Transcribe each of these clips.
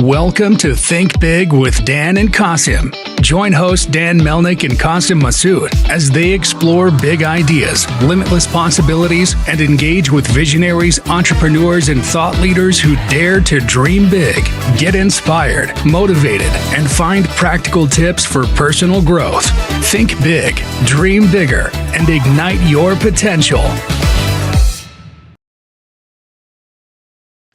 Welcome to Think Big with Dan and Qasim. Join hosts Dan Melnick and Qasim Masood as they explore big ideas, limitless possibilities, and engage with visionaries, entrepreneurs, and thought leaders who dare to dream big, get inspired, motivated, and find practical tips for personal growth. Think big, dream bigger, and ignite your potential.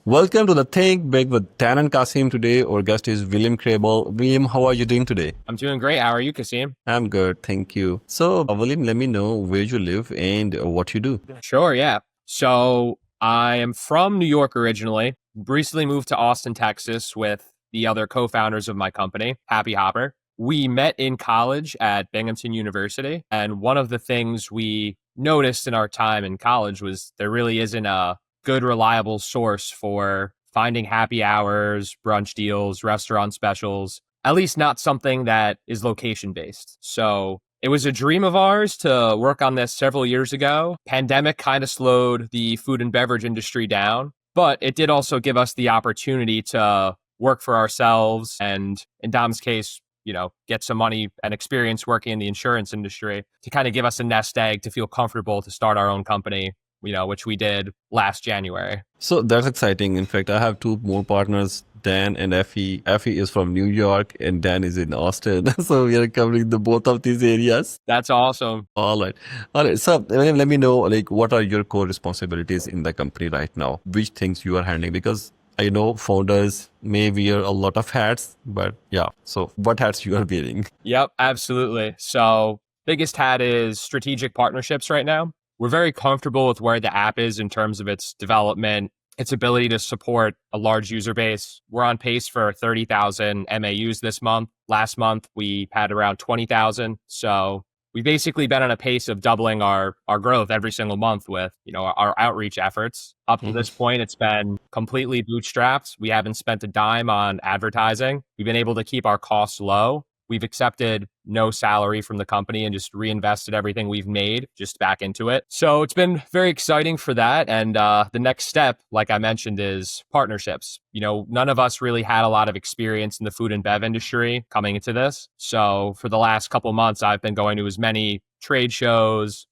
Welcome to the Think Big with Dan and Qasim. Today, our guest is Crable. William, how are you doing today? I'm doing great. How are you, Qasim? I'm good, thank you. So, William, let me know where you live and what you do. Sure, yeah. So I am from New York originally. Recently moved to Austin, Texas with the other co-founders of my company, Happy Hopper. We met in college at Binghamton University. And one of the things we noticed in our time in college was there really isn't a good, reliable source for finding happy hours, brunch deals, restaurant specials, at least not something that is location based. So it was a dream of ours to work on this several years ago. Pandemic kind of slowed the food and beverage industry down, but it did also give us the opportunity to work for ourselves and, in Dom's case, get some money and experience working in the insurance industry to kind of give us a nest egg to feel comfortable to start our own company, which we did last January. So that's exciting. In fact, I have two more partners, Dan and Effie. Effie is from New York and Dan is in Austin. So we are covering the both of these areas. That's awesome. All right. So let me know, what are your core responsibilities in the company right now? Which things you are handling? Because I know founders may wear a lot of hats, but yeah. So what hats you are wearing? Yep, absolutely. So biggest hat is strategic partnerships right now. We're very comfortable with where the app is in terms of its development, its ability to support a large user base. We're on pace for 30,000 MAUs this month. Last month, we had around 20,000. So we've basically been on a pace of doubling our growth every single month with, our outreach efforts. Up to this point, it's been completely bootstrapped. We haven't spent a dime on advertising. We've been able to keep our costs low. We've accepted no salary from the company and just reinvested everything we've made just back into it. So it's been very exciting for that. And the next step, like I mentioned, is partnerships. None of us really had a lot of experience in the food and bev industry coming into this. So for the last couple months, I've been going to as many trade shows,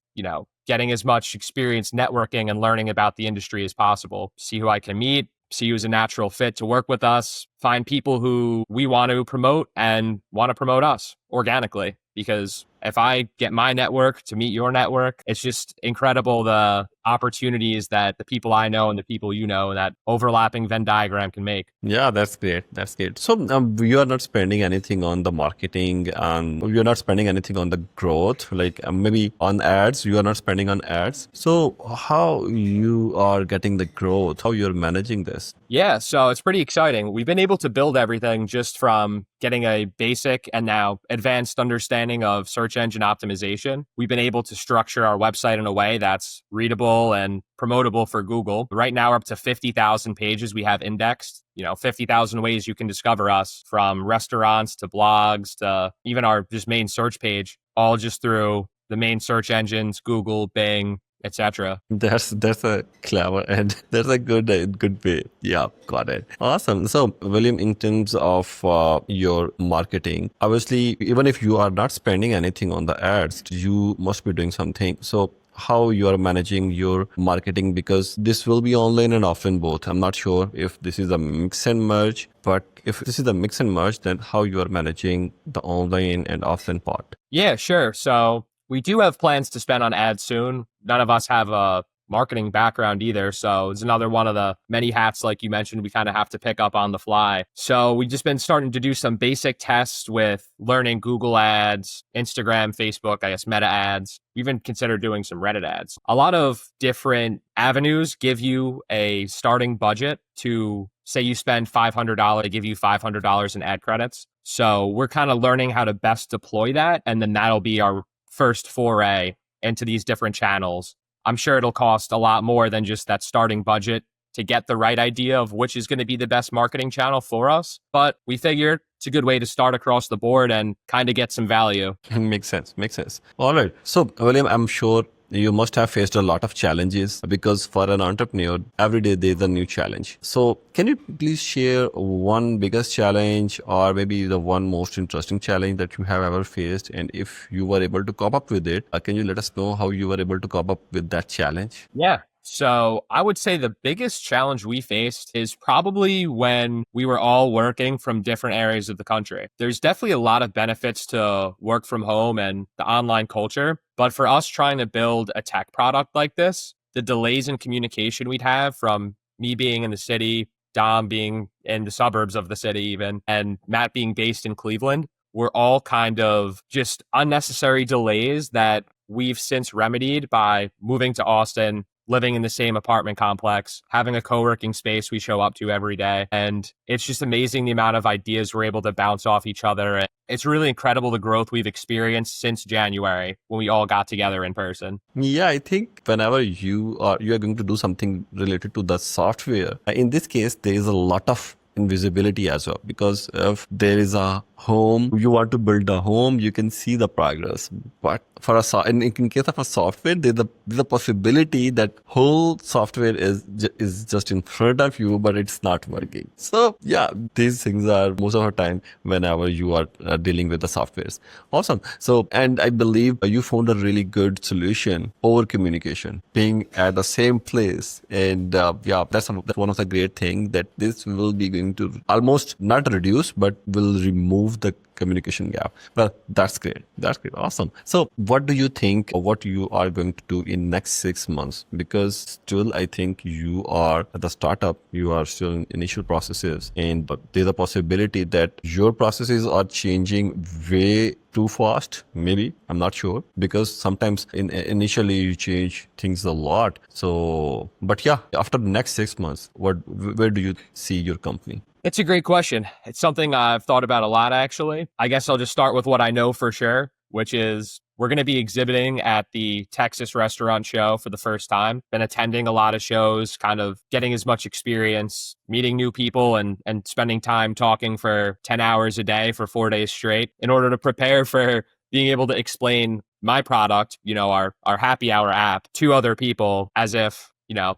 getting as much experience networking and learning about the industry as possible, see who I can meet, see who's a natural fit to work with us, find people who we want to promote and want to promote us organically. Because if I get my network to meet your network, it's just incredible the opportunities that the people I know and the people you know, that overlapping Venn diagram can make. Yeah, that's great. That's great. So you are not spending anything on the marketing and you're not spending anything on the growth, maybe on ads, you are not spending on ads. So how you are getting the growth, how you're managing this? Yeah, so it's pretty exciting. We've been able to build everything just from getting a basic and now advanced understanding of search engine optimization. We've been able to structure our website in a way that's readable and promotable for Google. Right now, we're up to 50,000 pages we have indexed. 50,000 ways you can discover us, from restaurants to blogs to even our just main search page, all just through the main search engines, Google, Bing, etc. That's a clever and that's a good way. Yeah, got it. Awesome. So, William, in terms of your marketing, obviously, even if you are not spending anything on the ads, you must be doing something. So, how you are managing your marketing, because this will be online and offline both. I'm not sure if this is a mix and merge, but if this is a mix and merge, then how you are managing the online and offline part? Yeah, sure. So we do have plans to spend on ads soon. None of us have a marketing background either. So it's another one of the many hats, like you mentioned, we kind of have to pick up on the fly. So we've just been starting to do some basic tests with learning Google ads, Instagram, Facebook, Meta ads. We even considered doing some Reddit ads. A lot of different avenues give you a starting budget to, say you spend $500, they give you $500 in ad credits. So we're kind of learning how to best deploy that. And then that'll be our first foray into these different channels. I'm sure it'll cost a lot more than just that starting budget to get the right idea of which is going to be the best marketing channel for us. But we figured it's a good way to start across the board and kind of get some value. Makes sense. All right. So, William, I'm sure you must have faced a lot of challenges because for an entrepreneur, every day there's a new challenge. So can you please share one biggest challenge or maybe the one most interesting challenge that you have ever faced? And if you were able to cope up with it, can you let us know how you were able to cope up with that challenge? Yeah. So I would say the biggest challenge we faced is probably when we were all working from different areas of the country. There's definitely a lot of benefits to work from home and the online culture. But for us trying to build a tech product like this, the delays in communication we'd have from me being in the city, Dom being in the suburbs of the city even, and Matt being based in Cleveland were all kind of just unnecessary delays that we've since remedied by moving to Austin, living in the same apartment complex, having a co-working space we show up to every day. And it's just amazing the amount of ideas we're able to bounce off each other. And it's really incredible the growth we've experienced since January when we all got together in person. Yeah, I think whenever you are going to do something related to the software, in this case, there is a lot of invisibility as well, because if there is a home, you want to build a home, you can see the progress. But for in case of a software, there's a possibility that whole software is just in front of you, but it's not working. So yeah, these things are most of the time whenever you are dealing with the softwares. Awesome. So, and I believe you found a really good solution over communication, being at the same place. And yeah, that's one of the great things that this will be going to almost not reduce, but will remove the communication gap. Well, that's great. That's great. Awesome. So what do you think what you are going to do in next 6 months? Because still, I think you are at the startup, you are still in initial processes, and but there's a possibility that your processes are changing way too fast. Maybe, I'm not sure, because sometimes initially you change things a lot. So, but yeah, after the next 6 months, where do you see your company? It's a great question. It's something I've thought about a lot, actually. I guess I'll just start with what I know for sure, which is we're going to be exhibiting at the Texas Restaurant Show for the first time. Been attending a lot of shows, kind of getting as much experience, meeting new people and spending time talking for 10 hours a day for 4 days straight in order to prepare for being able to explain my product, our happy hour app to other people as if,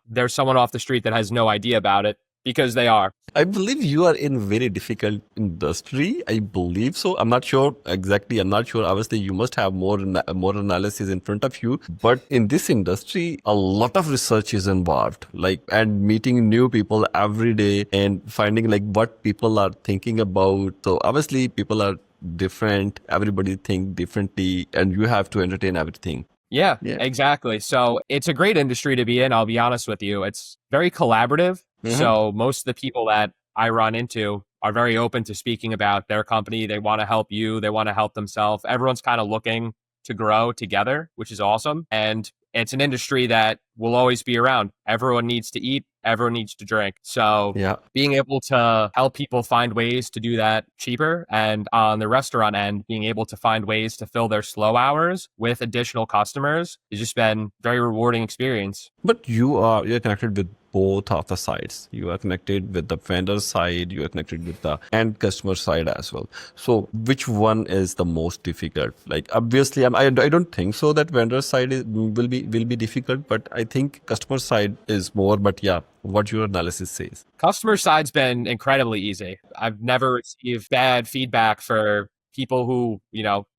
there's someone off the street that has no idea about it, because they are. I believe you are in very difficult industry. I believe so. I'm not sure exactly. I'm not sure. Obviously, you must have more analysis in front of you. But in this industry, a lot of research is involved. And meeting new people every day and finding what people are thinking about. So obviously, people are different. Everybody think differently, and you have to entertain everything. Yeah, exactly. So it's a great industry to be in. I'll be honest with you. It's very collaborative. Mm-hmm. So most of the people that I run into are very open to speaking about their company. They want to help you. They want to help themselves. Everyone's kind of looking to grow together, which is awesome. And it's an industry that will always be around. Everyone needs to eat. Everyone needs to drink. So being able to help people find ways to do that cheaper, and on the restaurant end, being able to find ways to fill their slow hours with additional customers has just been a very rewarding experience. But you're connected with both of the sides. You are connected with the vendor side, you are connected with the end customer side as well. So which one is the most difficult? Obviously, I don't think so that vendor side will be difficult, but I think customer side is more. But yeah, what your analysis says. Customer side's been incredibly easy. I've never received bad feedback for people who,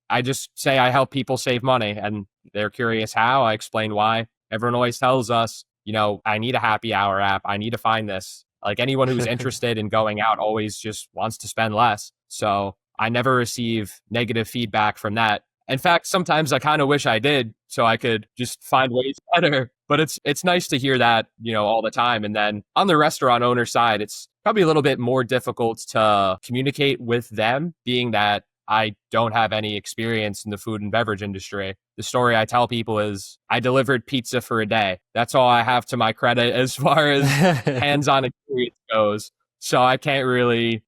I just say I help people save money and they're curious how. I explain why. Everyone always tells us, I need a happy hour app. I need to find this. Anyone who's interested in going out always just wants to spend less. So I never receive negative feedback from that. In fact, sometimes I kind of wish I did, so I could just find ways better. But it's nice to hear that, all the time. And then on the restaurant owner side, it's probably a little bit more difficult to communicate with them, being that I don't have any experience in the food and beverage industry. The story I tell people is I delivered pizza for a day. That's all I have to my credit as far as hands-on experience goes. So I can't really,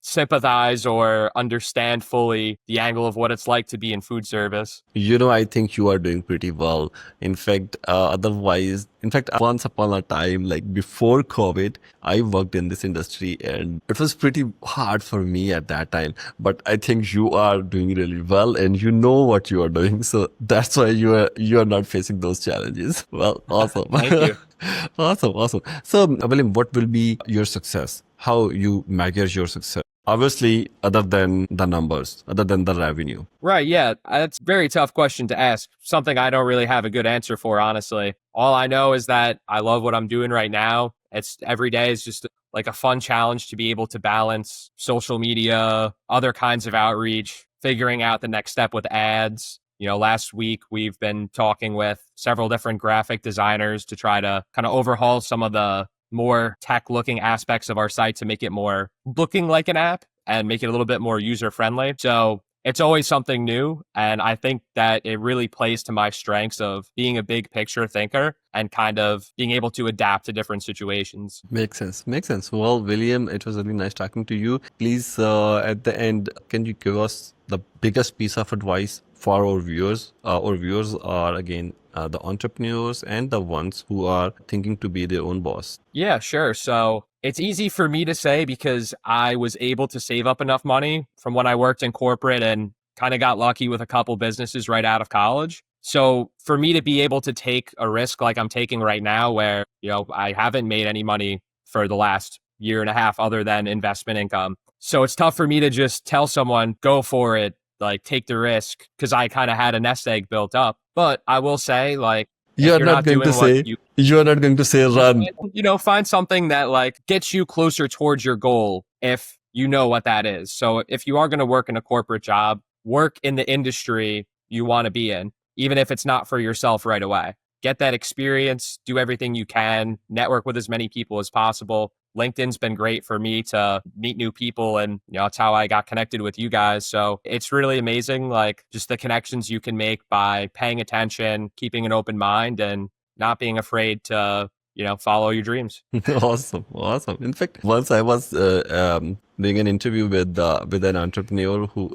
sympathize or understand fully the angle of what it's like to be in food service. I think you are doing pretty well. In fact, once upon a time, like before COVID, I worked in this industry and it was pretty hard for me at that time. But I think you are doing really well and you know what you are doing. So that's why you are not facing those challenges. Well, awesome. Thank you. Awesome. So, William, what will be your success? How you measure your success? Obviously, other than the numbers, other than the revenue. Right. Yeah. That's a very tough question to ask. Something I don't really have a good answer for, honestly. All I know is that I love what I'm doing right now. It's every day is just like a fun challenge to be able to balance social media, other kinds of outreach, figuring out the next step with ads. Last week we've been talking with several different graphic designers to try to kind of overhaul some of the more tech looking aspects of our site to make it more looking like an app and make it a little bit more user friendly. So it's always something new. And I think that it really plays to my strengths of being a big picture thinker and kind of being able to adapt to different situations. Makes sense. Well, William, it was really nice talking to you. Please, at the end, can you give us the biggest piece of advice for our viewers? Our viewers are, again, the entrepreneurs and the ones who are thinking to be their own boss. Yeah, sure. So it's easy for me to say because I was able to save up enough money from when I worked in corporate and kind of got lucky with a couple businesses right out of college. So for me to be able to take a risk like I'm taking right now, where, I haven't made any money for the last year and a half other than investment income. So it's tough for me to just tell someone, go for it, like take the risk, because I kind of had a nest egg built up. But I will say, like, You are not going to say, you are not going to say run. Find something that like gets you closer towards your goal if you know what that is. So if you are going to work in a corporate job, work in the industry you want to be in, even if it's not for yourself right away. Get that experience, do everything you can, network with as many people as possible. LinkedIn's been great for me to meet new people, and that's how I got connected with you guys. So it's really amazing, like just the connections you can make by paying attention, keeping an open mind, and not being afraid to follow your dreams. Awesome. In fact, once I was doing an interview with an entrepreneur who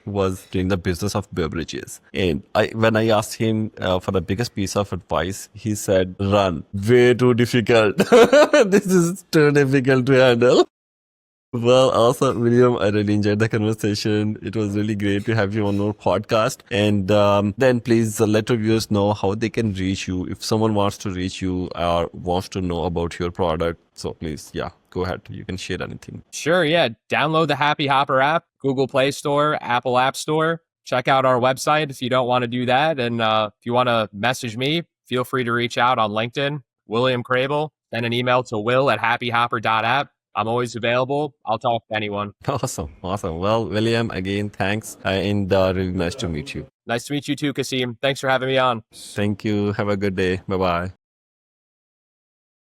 was doing the business of beverages, and when I asked him for the biggest piece of advice, he said, "Run. Way too difficult. This is too difficult to handle." Well, also, William, I really enjoyed the conversation. It was really great to have you on our podcast. And then please let our viewers know how they can reach you if someone wants to reach you or wants to know about your product. So please, go ahead. You can share anything. Sure, yeah. Download the Happy Hopper app, Google Play Store, Apple App Store. Check out our website if you don't want to do that. And if you want to message me, feel free to reach out on LinkedIn, William Crable. Send an email to will@happyhopper.app. I'm always available. I'll talk to anyone. Awesome. Well, William, again, thanks. And really nice to meet you. Nice to meet you too, Qasim. Thanks for having me on. Thank you. Have a good day. Bye-bye.